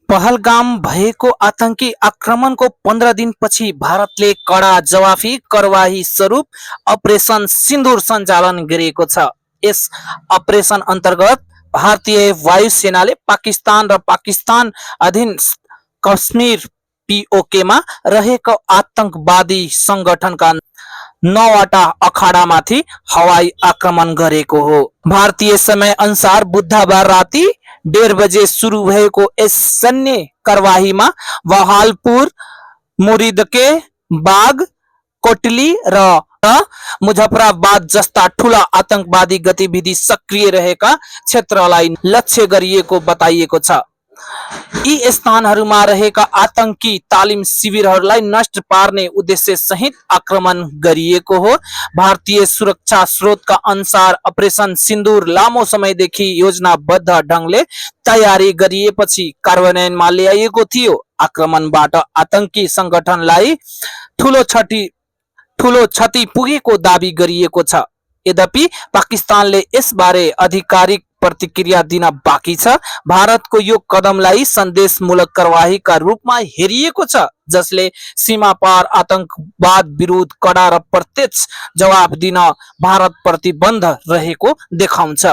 पहलगाम भएको आतंकी आक्रमणको 15 दिनपछि भारतले कडा जवाफी कारबाही स्वरूप अपरेसन सिन्दूर सञ्चालन गरेको छ। यस अपरेसन अन्तर्गत भारतीय वायुसेनाले पाकिस्तान र पाकिस्तान अधीन कश्मीर पीओकेमा रहेको आतंकवादी संगठनका 9वटा अखाडामाथि हवाई आक्रमण गरेको हो। भारतीय समय अनुसार बुधबार राति 1:30 बजे सुरु भएको यस सैन्य कारबाहीमा बहालपुर, मुरीदके, बाग, कोटली र मुजफ्फराबाद जस्ता ठूला आतंकवादी गतिविधि सक्रिय रहेका क्षेत्रलाई लक्ष्य गरिएको बताइएको छ। यी स्थानहरूमा रहेका आतंकी तालिम शिविरहरूलाई नष्ट पार्ने उद्देश्य सहित आक्रमण गरिएको हो। भारतीय सुरक्षा स्रोतका अनुसार अपरेसन सिन्दूर लामो समयदेखि योजनाबद्ध ढंगले तयारी गरिएपछि कार्यान्वयनमा ल्याइएको थियो। आक्रमणबाट आतंकी संगठनलाई ठूलो क्षति पुगेको दावी गरिएको छ। यद्यपि पाकिस्तानले यसबारे आधिकारिक प्रतिक्रिया दिन बाँकी छ। भारतको यो कदमलाई सन्देशमूलक कारबाहीका रूपमा हेरिएको छ, जसले सीमा पार आतंकवाद विरुद्ध कडा र प्रत्यक्ष जवाफ दिन भारत प्रतिबद्ध रहेको देखाउँछ।